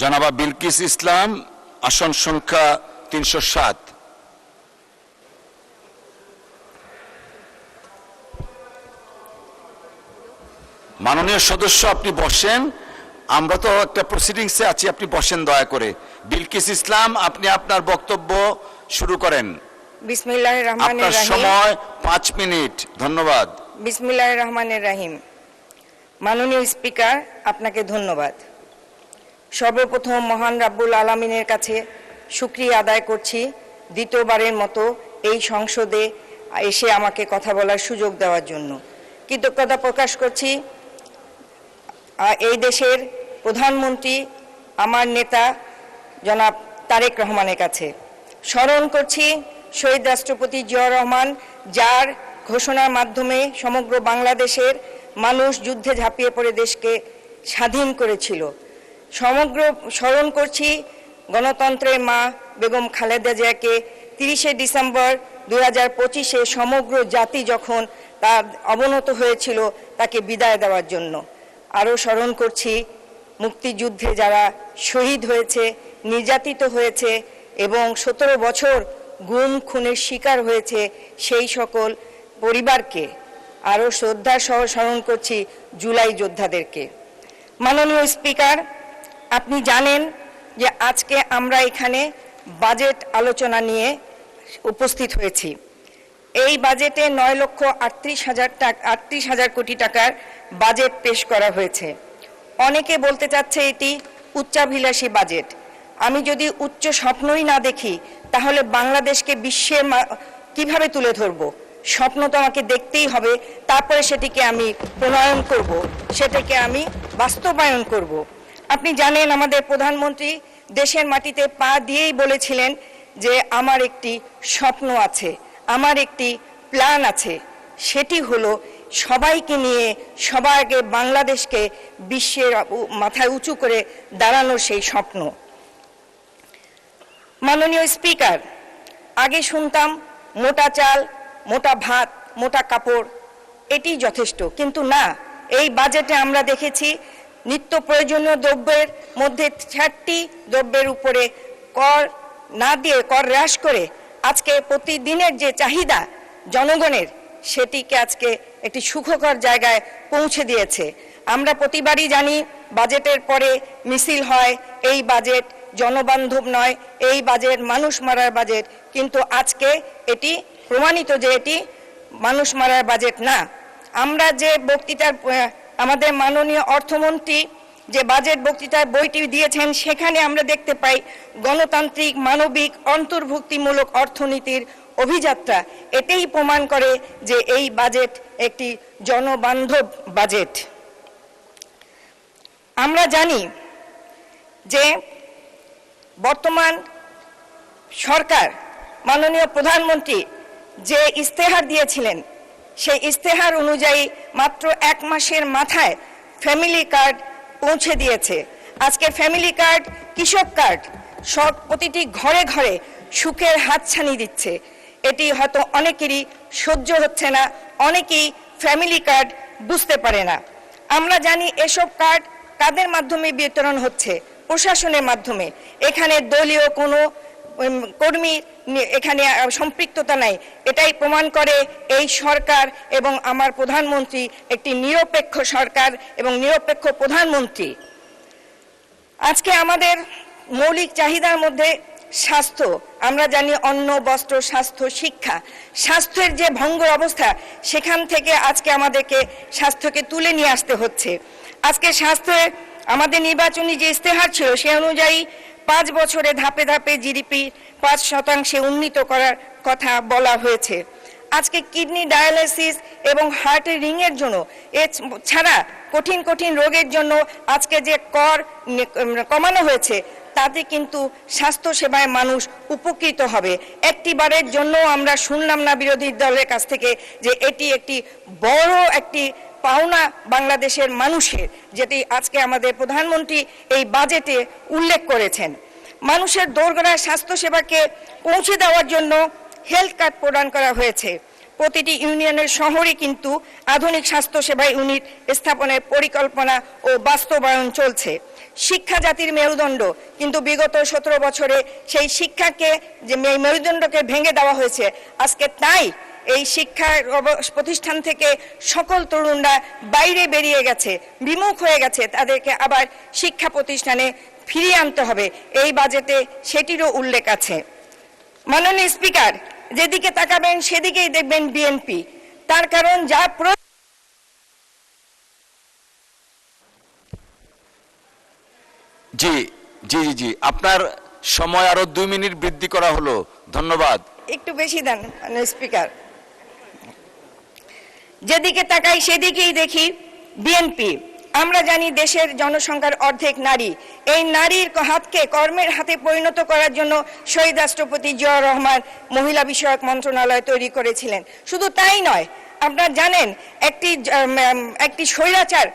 জনাবা বিলকিস ইসলাম, আসন সংখ্যা 307। মাননীয় সদস্য, আপনি বসেন। আমরা তো একটা প্রসিডিংসে আছি, আপনি বসেন দয়া করে। বিলকিস ইসলাম, আপনি আপনার বক্তব্য শুরু করেন। বিসমিল্লাহির রহমানির আপনার রহিম। সময় 5 মিনিট। ধন্যবাদ। বিসমিল্লাহির রহমানির রহিম। মাননীয় স্পিকার, আপনাকে ধন্যবাদ। সর্বপ্রথম মহান রাব্বুল আলামিনের কাছে শুকরিয়া আদায় করছি দ্বিতীয়বারের মতো এই সংসদে এসে আমাকে কথা বলার সুযোগ দেওয়ার জন্য। কৃতজ্ঞতা প্রকাশ করছি এই দেশের প্রধানমন্ত্রী আমার নেতা জনাব তারেক রহমানের কাছে। স্মরণ করছি শহীদ রাষ্ট্রপতি জিয়াউর রহমান, যার ঘোষণার মাধ্যমে সমগ্র বাংলাদেশের মানুষ যুদ্ধে ঝাঁপিয়ে পড়ে দেশকে স্বাধীন করেছিল। স্মরণ করছি গণতন্ত্রের মা বেগম খালেদা জিয়াকে 30শে ডিসেম্বর 2025-এ সমগ্র জাতি যখন তার অবনত হয়েছিল তাকে বিদায় দেওয়ার জন্য। আরও স্মরণ করছি মুক্তিযুদ্ধে যারা শহীদ হয়েছে, নির্যাতিত হয়েছে এবং 17 বছর গুম খুনের শিকার হয়েছে সেই সকল পরিবারকে। আরও শ্রদ্ধার সহ স্মরণ করছি জুলাই যোদ্ধাদেরকে। মাননীয় স্পিকার, আপনি জানেন যে আজকে আমরা এখানে বাজেট আলোচনা নিয়ে উপস্থিত হয়েছি। এই বাজেটে 9,38,000 কোটি টাকার বাজেট পেশ করা হয়েছে। অনেকে বলতে চাচ্ছে এটি উচ্চাভিলাষী বাজেট। আমি যদি উচ্চ স্বপ্নই না দেখি তাহলে বাংলাদেশকে বিশ্বে কিভাবে তুলে ধরব? স্বপ্ন তো আমাকে দেখতেই হবে, তারপরে সেটিকে আমি প্রণয়ন করব, সেটাকে আমি বাস্তবায়ন করব। আপনি জানেন আমাদের প্রধানমন্ত্রী দেশের মাটিতে পা দিয়েই বলেছিলেন যে আমার একটি স্বপ্ন আছে, আমার একটি প্ল্যান আছে। সেটি হলো সবাইকে নিয়ে সবার আগে বাংলাদেশকে বিশ্বের মাথায় উঁচু করে দাঁড়ানোর সেই স্বপ্ন। মাননীয় স্পিকার, আগে শুনতাম মোটা চাল, মোটা ভাত, মোটা কাপড় এটি যথেষ্ট, কিন্তু না, এই বাজেটে আমরা দেখেছি নিত্য প্রয়োজনীয় দ্রব্যের মধ্যে 60টি দ্রব্যের উপরে কর না দিয়ে, কর হ্রাস করে আজকে প্রতিদিনের যে চাহিদা জনগণের, সেটিকে আজকে একটি সুখকর জায়গায় পৌঁছে দিয়েছে। আমরা প্রতিবারই জানি বাজেটের পরে মিছিল হয়, এই বাজেট জনবান্ধব নয়, এই বাজেট মানুষ মারার বাজেট, কিন্তু আজকে এটি প্রমাণিত যে এটি মানুষ মারার বাজেট না। আমরা যে বক্তৃতার আমাদের মাননীয় অর্থমন্ত্রী যে বাজেট বক্তৃতার বইটি দিয়েছেন, সেখানে আমরা দেখতে পাই গণতান্ত্রিক, মানবিক, অন্তর্ভুক্তিমূলক অর্থনীতির অভিযাত্রা। এটাই প্রমাণ করে যে এই বাজেট একটি জনবান্ধব বাজেট। আমরা জানি যে বর্তমান সরকার, মাননীয় প্রধানমন্ত্রী যে ইস্তেহার দিয়েছিলেন, সেই ইস্তেহার অনুযায়ী মাত্র 1 মাসের মাথায় ফ্যামিলি কার্ড পৌঁছে দিয়েছে। আজকে ফ্যামিলি কার্ড, কৃষক কার্ড সব প্রতিটি ঘরে ঘরে সুখের হাতছানি দিচ্ছে। এটি হয়তো অনেকেরই সহ্য হচ্ছে না, অনেকেই ফ্যামিলি কার্ড বুঝতে পারে না। আমরা জানি এসব কার্ড কাদের মাধ্যমে বিতরণ হচ্ছে? প্রশাসনের মাধ্যমে। এখানে দলীয় কোনো কর্মী এখানে সম্পৃক্ততা নাই। এটাই প্রমাণ করে এই সরকার এবং আমার প্রধানমন্ত্রী একটি নিরপেক্ষ সরকার এবং নিরপেক্ষ প্রধানমন্ত্রী। আজকে আমাদের মৌলিক চাহিদার মধ্যে স্বাস্থ্য, আমরা জানি অন্ন, বস্ত্র, স্বাস্থ্য, শিক্ষা। স্বাস্থ্যের যে ভঙ্গুর অবস্থা, সেখান থেকে আজকে আমাদেরকে স্বাস্থ্যকে তুলে নিয়ে আসতে হচ্ছে। আজকে স্বাস্থ্যের আমাদের নির্বাচনী যে ইস্তেহার ছিল, সে অনুযায়ী 5 বছরে ধাপে ধাপে জিডিপি 5% উন্নীত করার কথা বলা হয়েছে। আজকে কিডনি ডায়ালিসিস এবং হার্টের রিংয়ের জন্য, এছাড়া কঠিন কঠিন রোগের জন্য আজকে যে কর কমানো হয়েছে, তাতে কিন্তু স্বাস্থ্য সেবায় মানুষ উপকৃত হবে। একটিবারের জন্য আমরা শুনলাম না বিরোধী দলের কাছ থেকে যে এটি একটি বড় একটি পাওনা বাংলাদেশের মানুষের, যেটি আজকে আমাদের প্রধানমন্ত্রী এই বাজেটে উল্লেখ করেছেন। মানুষের দোরগোড়ায় স্বাস্থ্যসেবাকে পৌঁছে দেওয়ার জন্য হেলথ কার্ড প্রদান করা হয়েছে। প্রতিটি ইউনিয়নের শহরে কিন্তু আধুনিক স্বাস্থ্যসেবা ইউনিট স্থাপনের পরিকল্পনা ও বাস্তবায়ন চলছে। শিক্ষা জাতির মেরুদণ্ড, কিন্তু বিগত 17 বছরে সেই শিক্ষাকে যে মেরুদণ্ডকে ভেঙে দেওয়া হয়েছে। আজকে তাই এই শিক্ষা প্রতিষ্ঠান থেকে সকল তরুণরা বাইরে বেরিয়ে গেছে, বিমুখ হয়ে গেছে। তাদেরকে আবার শিক্ষা প্রতিষ্ঠানে ফিরিয়ে আনতে হবে। এই বাজেটে সেটিরও উল্লেখ আছে। মাননীয় স্পিকার, যেদিকে তাকাবেন সেদিকেই দেখবেন বিএনপি। তার কারণ যা জি জি জি জি, আপনার সময় আরো 2 মিনিট বৃদ্ধি করা হলো, ধন্যবাদ। একটু বেশি দেন মাননীয় স্পিকার। যেদিকে তাকাই সেদিকেই দেখি বিএনপি। আমরা জানি দেশের জনসংখ্যার অর্ধেক নারী। এই নারীর হাতকে কর্মের হাতে পরিণত করার জন্য শহীদ রাষ্ট্রপতি জিয়াউর রহমান মহিলা বিষয়ক মন্ত্রণালয় তৈরি করেছিলেন। শুধু তাই নয়, আপনারা জানেন একটি স্বৈরাচার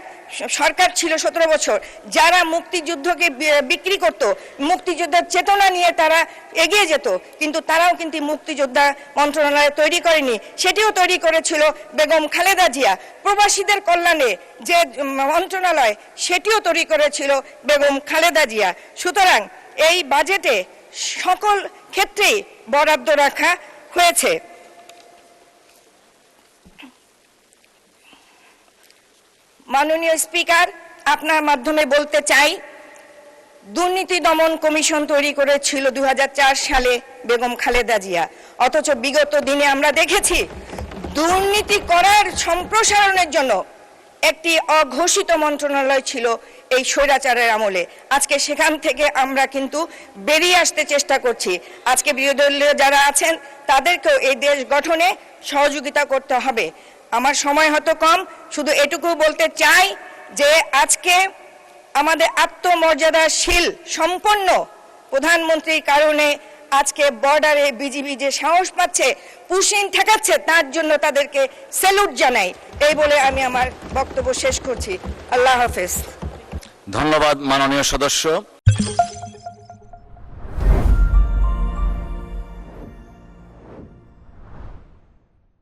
সরকার ছিল 17 বছর, যারা মুক্তিযুদ্ধকে বিক্রি করত, মুক্তিযোদ্ধার চেতনা নিয়ে তারা এগিয়ে যেত, কিন্তু তারাও কিন্তু মুক্তিযোদ্ধা মন্ত্রণালয় তৈরি করেনি। সেটিও তৈরি করেছিল বেগম খালেদা জিয়া। প্রবাসীদের কল্যাণে যে মন্ত্রণালয়, সেটিও তৈরি করেছিল বেগম খালেদা জিয়া। সুতরাং এই বাজেটে সকল ক্ষেত্রেই বরাদ্দ রাখা হয়েছে। মাননীয় স্পিকার, আপনার মাধ্যমে বলতে চাই, দুর্নীতি দমন কমিশন তৈরি করেছিল 2004 সালে বেগম খালেদা জিয়া। অথচ বিগত দিনে আমরা দেখেছি দুর্নীতি করার সম্প্রসারণের জন্য একটি অঘোষিত মন্ত্রণালয় ছিল এই স্বৈরাচারের আমলে। আজকে সেখান থেকে আমরা কিন্তু বেরিয়ে আসতে চেষ্টা করছি। আজকে বিরোধী দলীয় যারা আছেন তাদেরকেও এই দেশ গঠনে সহযোগিতা করতে হবে। আমার সময় হয়তো কম, শুধু এটুকু বলতে চাই যে আজকে আমাদের আত্মমর্যাদাশীল সম্পন্ন প্রধানমন্ত্রীর কারণে আজকে বর্ডারে বিজিবি যে সাহস পাচ্ছে, পুশিং ঠেকাচ্ছে, তার জন্য তাদেরকে স্যালুট জানাই। এই বলে আমি আমার বক্তব্য শেষ করছি। আল্লাহ হাফেজ। ধন্যবাদ মাননীয় সদস্য।